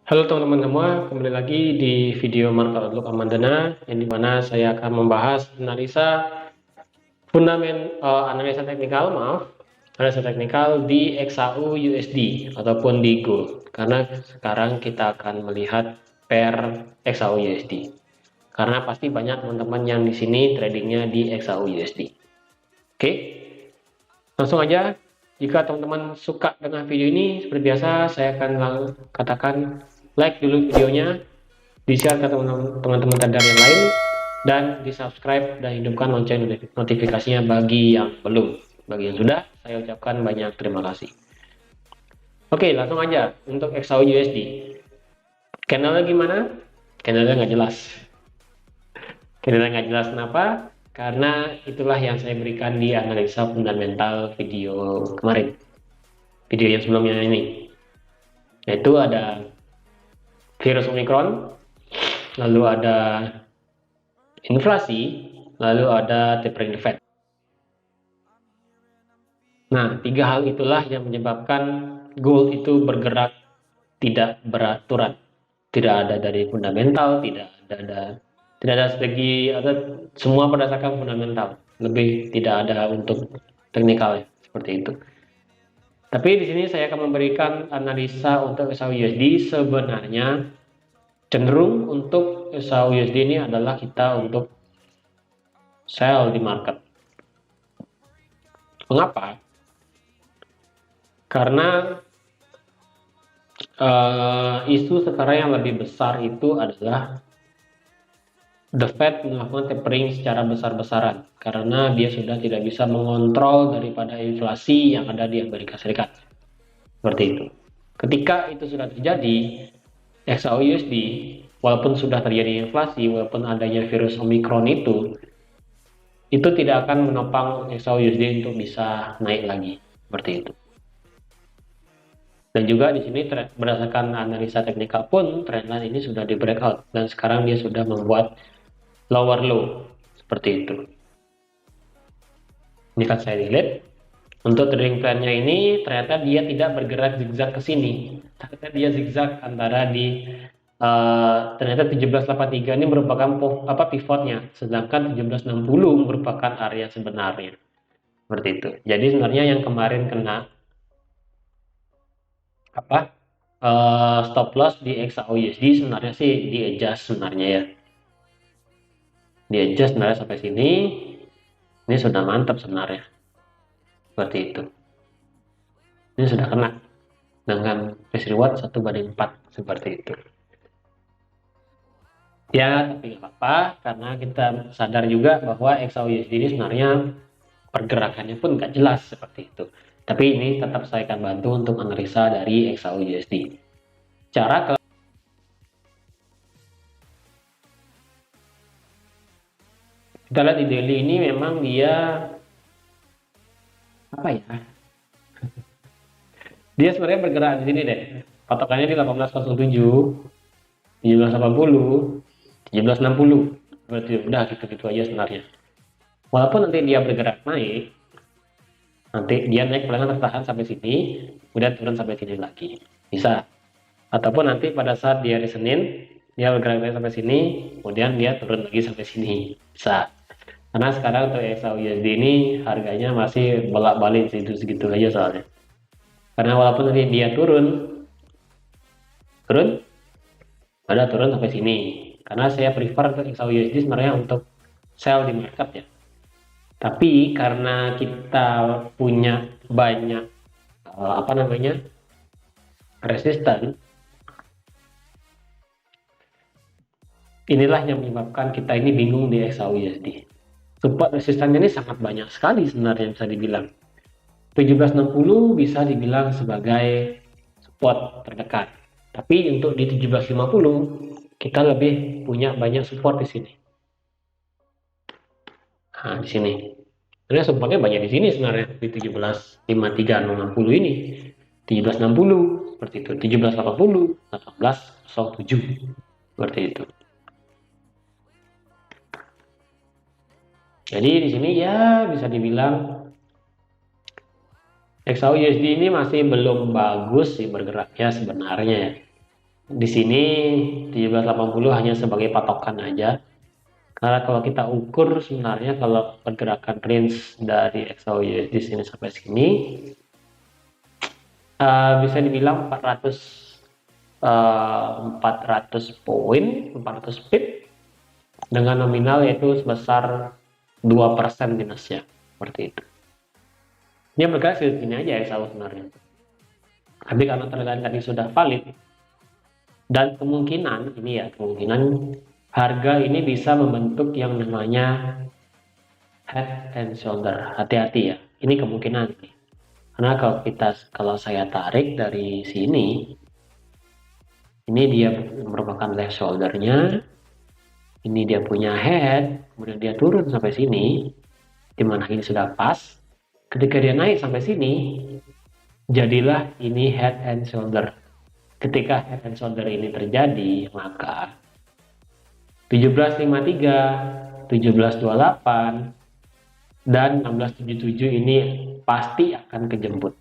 Halo teman-teman semua, kembali lagi di video Market Outlook Amandana, yang dimana saya akan membahas analisa teknikal, analisa teknikal di XAU USD ataupun di Gold. Karena sekarang kita akan melihat pair XAU USD. Karena pasti banyak teman-teman yang di sini tradingnya di XAU USD. Oke, langsung aja. Jika teman-teman suka dengan video ini, seperti biasa saya akan katakan like dulu videonya, di-share ke teman-teman trader yang lain, dan di-subscribe dan hidupkan lonceng notifikasinya bagi yang belum. Bagi yang sudah, saya ucapkan banyak terima kasih. Oke, langsung aja untuk XAU USD. Candlenya gimana? Candlenya nggak jelas. Candlenya nggak jelas kenapa? Karena itulah yang saya berikan di analisa fundamental video kemarin. Video yang sebelumnya ini. Yaitu ada virus Omicron, lalu ada inflasi, lalu ada tapering the Fed. Nah, tiga hal itulah yang menyebabkan gold itu bergerak tidak beraturan. Tidak ada dari fundamental, tidak ada strategi, atau semua berdasarkan fundamental. Lebih tidak ada untuk teknikal seperti itu. Tapi di sini saya akan memberikan analisa untuk XAU USD. Sebenarnya cenderung untuk XAU USD ini adalah kita untuk sell di market. Mengapa? Karena isu sekarang yang lebih besar itu adalah The Fed melakukan tapering secara besar-besaran karena dia sudah tidak bisa mengontrol daripada inflasi yang ada di Amerika Serikat. Seperti itu. Ketika itu sudah terjadi, XAU-USD walaupun sudah terjadi inflasi, walaupun adanya virus Omicron itu tidak akan menopang XAU-USD untuk bisa naik lagi. Seperti itu. Dan juga di sini berdasarkan analisa teknikal pun trendline ini sudah di breakout dan sekarang dia sudah membuat lower low seperti itu. Ini kan saya delete. Untuk trading plan-nya ini ternyata dia tidak bergerak zigzag ke sini. Ternyata dia zigzag antara di ternyata 1783 ini merupakan pivotnya, sedangkan 1760 merupakan area sebenarnya. Seperti itu. Jadi sebenarnya yang kemarin kena stop loss di XAU USD sebenarnya sih di adjust sebenarnya ya. Di adjust sebenarnya sampai sini. Ini sudah mantap sebenarnya. Seperti itu. Ini sudah kena dengan risk reward 1/4 seperti itu. Ya, tapi nggak apa-apa karena kita sadar juga bahwa XAU USD ini sebenarnya pergerakannya pun nggak jelas seperti itu. Tapi ini tetap saya akan bantu untuk analisa dari XAU USD. Kita lihat di daily ini memang dia apa ya? Dia sebenarnya bergerak di sini deh. Patokannya di 1807, 1780, 1760. Berarti udah gitu-gitu aja sebenarnya. Walaupun nanti dia bergerak naik, nanti dia naik palingan tertahan sampai sini, kemudian turun sampai sini lagi. Bisa. Ataupun nanti pada saat dia hari Senin, dia bergerak naik sampai sini, kemudian dia turun lagi sampai sini. Bisa. Karena sekarang untuk XAU USD ini harganya masih bolak-balik segitu aja soalnya. Karena walaupun nanti dia turun, ada turun sampai sini. Karena saya prefer untuk XAU USD sebenarnya untuk sell di market ya. Tapi karena kita punya banyak resisten, inilah yang menyebabkan kita ini bingung di XAU USD. Support resistannya ini sangat banyak sekali sebenarnya bisa dibilang. 1760 bisa dibilang sebagai support terdekat. Tapi untuk di 1750 kita lebih punya banyak support di sini. Nah, di sini. Sebenarnya supportnya banyak di sini sebenarnya di 175360 ini. 1760 seperti itu, 1780, 1807 seperti itu. Jadi di sini ya bisa dibilang XAU USD ini masih belum bagus sih bergeraknya sebenarnya ya. Di sini 1780 hanya sebagai patokan aja. Karena kalau kita ukur sebenarnya kalau pergerakan range dari XAUUSD di sini sampai sini bisa dibilang 400 poin, 400 pip dengan nominal yaitu sebesar 2% minusnya, seperti itu. Ini bergerak segini aja ya sebenarnya. Tapi karena trendline tadi sudah valid dan kemungkinan ini ya kemungkinan harga ini bisa membentuk yang namanya head and shoulder. Hati-hati ya. Ini kemungkinan nih. Karena kalau saya tarik dari sini, ini dia merupakan left shouldernya, ini dia punya head, kemudian dia turun sampai sini, dimana ini sudah pas. Ketika dia naik sampai sini, jadilah ini head and shoulder. Ketika head and shoulder ini terjadi, maka 1753, 1728, dan 1677 ini pasti akan kejemput.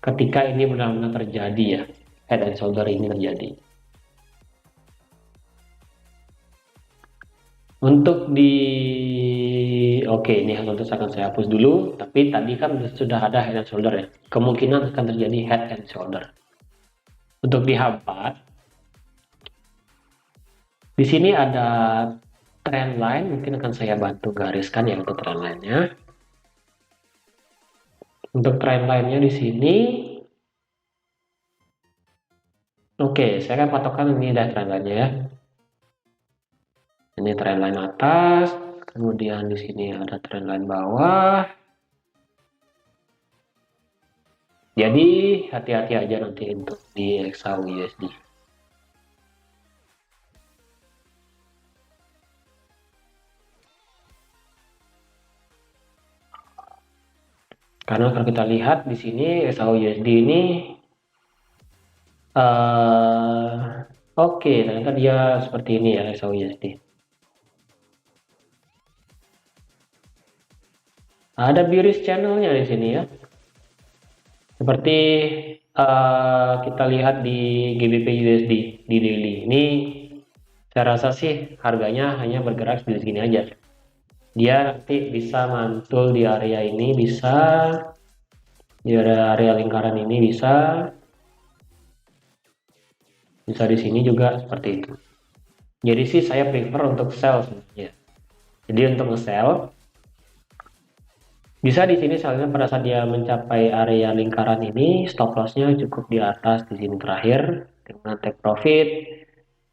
Ketika ini benar-benar terjadi ya, head and shoulder ini terjadi. Untuk oke, ini harus akan saya hapus dulu, tapi tadi kan sudah ada head and shoulder ya. Kemungkinan akan terjadi head and shoulder. Untuk di H4, di sini ada trend line, mungkin akan saya bantu gariskan ya untuk trend line-nya. Untuk trend line-nya di sini, oke, saya akan patokan ini ada trend line-nya ya. Ini trend line atas, kemudian di sini ada trend line bawah. Jadi hati-hati aja nanti untuk di XAUUSD. Karena kalau kita lihat di sini XAUUSD ini oke, ternyata dia seperti ini ya XAUUSD. Ada bearish channelnya di sini ya. Seperti kita lihat di GBP USD di daily. Ini saya rasa sih harganya hanya bergerak di sini aja. Dia nanti bisa mantul di area ini, bisa di area lingkaran ini, bisa di sini juga seperti itu. Jadi sih saya prefer untuk sell sebenarnya. Jadi untuk nge-sell bisa di sini soalnya pada saat dia mencapai area lingkaran ini stop lossnya cukup di atas di sini terakhir dengan take profit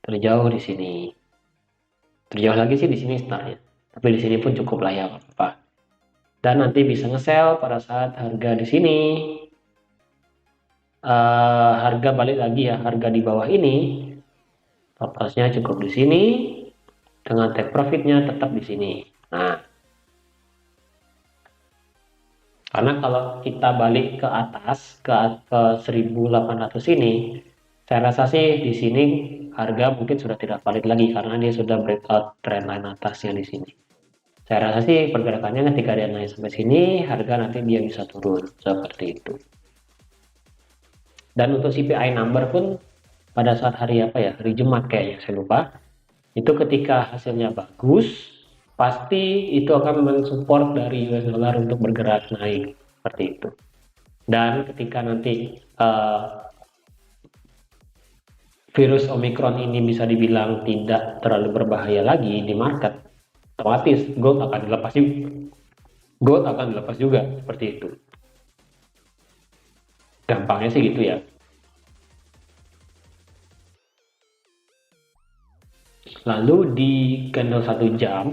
terjauh di sini. Terjauh lagi sih di sini startnya. Tapi di sini pun cukup lah ya apa. Dan nanti bisa nge-sell pada saat harga di sini harga balik lagi ya, harga di bawah ini stop lossnya cukup di sini dengan take profitnya tetap di sini. Nah, karena kalau kita balik ke atas ke 1800 ini, saya rasa sih di sini harga mungkin sudah tidak valid lagi karena dia sudah breakout trend line atasnya di sini. Saya rasa sih pergerakannya ketika dia naik sampai sini, harga nanti dia bisa turun seperti itu. Dan untuk CPI number pun pada saat hari apa ya, hari Jumat kayaknya saya lupa. Itu ketika hasilnya bagus, pasti itu akan mensupport dari US dollar untuk bergerak naik seperti itu. Dan ketika nanti virus Omicron ini bisa dibilang tidak terlalu berbahaya lagi di market, otomatis gold akan dilepas juga seperti itu. Gampangnya sih gitu ya. Lalu di candle 1 jam,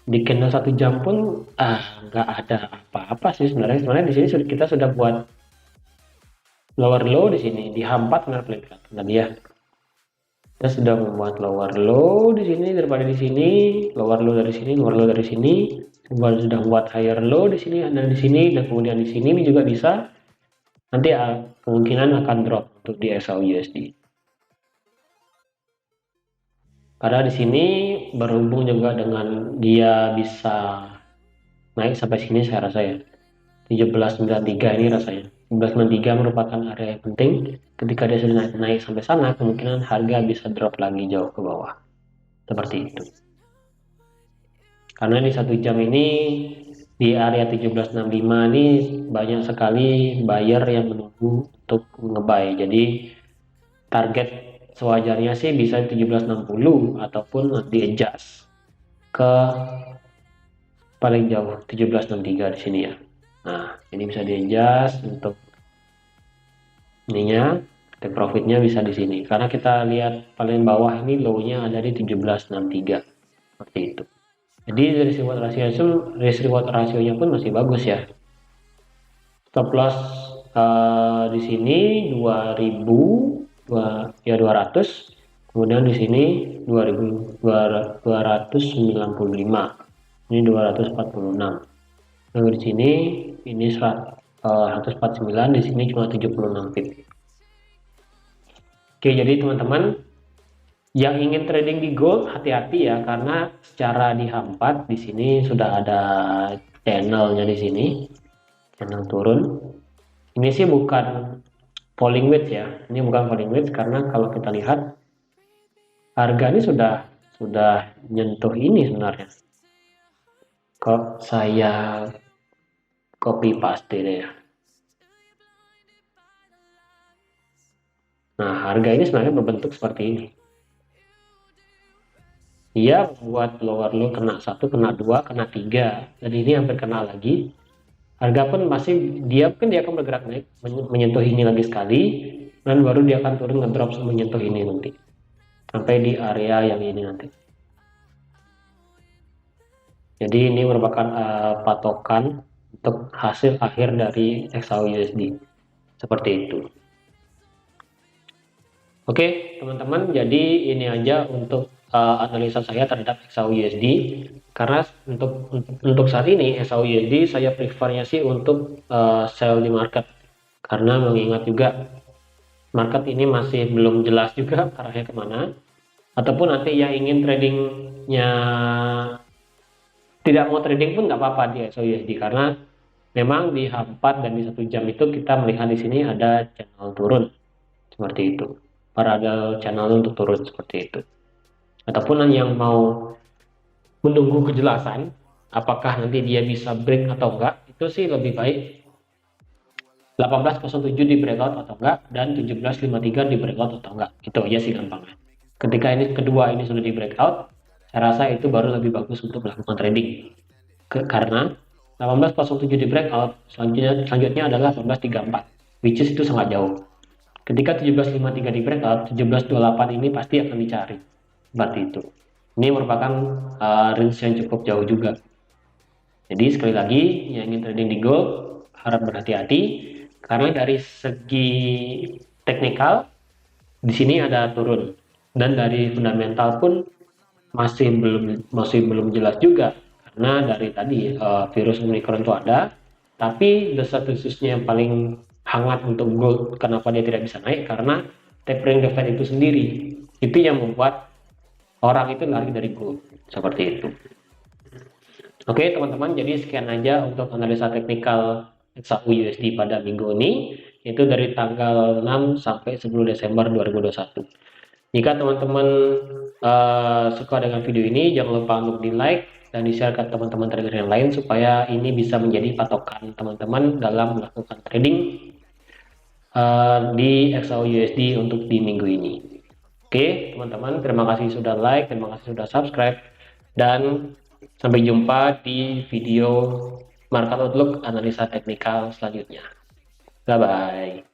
di candle 1 jam pun nggak ada apa-apa sih sebenarnya. Sebenarnya di sini kita sudah buat lower low di sini di H4 sebenarnya tadi ya. Kita sudah membuat lower low di sini daripada di sini, lower low dari sini, lower low dari sini. Sudah membuat higher low di sini dan di sini dan kemudian di sini juga bisa. Nanti kemungkinan akan drop untuk di XAUUSD. Karena di sini berhubung juga dengan dia bisa naik sampai sini saya rasa ya 1793 ini rasanya. 1763 merupakan area yang penting. Ketika dia sudah naik sampai sana, kemungkinan harga bisa drop lagi jauh ke bawah. Seperti itu. Karena di 1 jam ini di area 1765 ini banyak sekali buyer yang menunggu untuk ngebuy. Jadi target sewajarnya sih bisa 1760 ataupun nanti adjust ke paling jauh 1763 di sini ya. Nah, ini bisa di adjust untuk ininya, take profitnya bisa di sini. Karena kita lihat paling bawah ini low-nya ada di 1763 seperti itu. Jadi risk reward rasionya pun masih bagus ya. Stop loss di sini 200, kemudian di sini 2295, ini 246. Lalu di sini ini 149, di sini cuma 76 pip. Oke, jadi teman-teman yang ingin trading di gold hati-hati ya, karena secara dihampat di sini sudah ada channelnya di sini, channel turun. Ini sih bukan falling wedge ya, ini bukan falling wedge karena kalau kita lihat harga ini sudah nyentuh ini sebenarnya. Kok saya copy paste deh ya. Nah, harga ini sebenarnya berbentuk seperti ini. Dia buat lower low kena 1, kena 2, kena 3, dan ini hampir kena lagi. Harga pun masih dia akan bergerak naik menyentuh ini lagi sekali, dan baru dia akan turun ngedrop menyentuh ini nanti sampai di area yang ini nanti. Jadi ini merupakan patokan untuk hasil akhir dari XAUUSD seperti itu. Oke teman-teman, jadi ini aja untuk analisa saya terhadap XAUUSD. Karena untuk saat ini XAUUSD saya prefernya sih untuk sell di market, karena mengingat juga market ini masih belum jelas juga arahnya kemana. Ataupun nanti yang ingin tradingnya tidak mau trading pun nggak apa-apa di XAUUSD, karena memang di H4 dan di 1 jam itu kita melihat di sini ada channel turun seperti itu, paralel channel untuk turun seperti itu. Ataupun yang mau menunggu kejelasan apakah nanti dia bisa break atau enggak, itu sih lebih baik 1807 di breakout atau enggak dan 1753 di breakout atau enggak, itu aja sih gampangnya. Ketika ini kedua ini sudah di breakout, saya rasa itu baru lebih bagus untuk melakukan trading. Karena 1807 di breakout, selanjutnya adalah 1834, which is itu sangat jauh. Ketika 1753 di breakout, 1728 ini pasti akan dicari seperti itu. Ini merupakan range yang cukup jauh juga. Jadi sekali lagi yang ingin trading di gold harap berhati-hati, karena dari segi teknikal di sini ada turun, dan dari fundamental pun masih belum jelas juga, karena dari tadi virus Omicron itu ada, tapi desas-desusnya yang paling hangat untuk gold kenapa dia tidak bisa naik, karena tapering the Fed itu sendiri itu yang membuat orang itu lari dari gold seperti itu. Oke teman-teman, jadi sekian aja untuk analisa teknikal XAUUSD pada minggu ini, itu dari tanggal 6 sampai 10 Desember 2021. Jika teman-teman suka dengan video ini, jangan lupa untuk di like dan di share ke teman-teman trader yang lain, supaya ini bisa menjadi patokan teman-teman dalam melakukan trading di XAUUSD untuk di minggu ini. Oke teman-teman, terima kasih sudah like, terima kasih sudah subscribe, dan sampai jumpa di video market outlook analisa teknikal selanjutnya. Bye bye.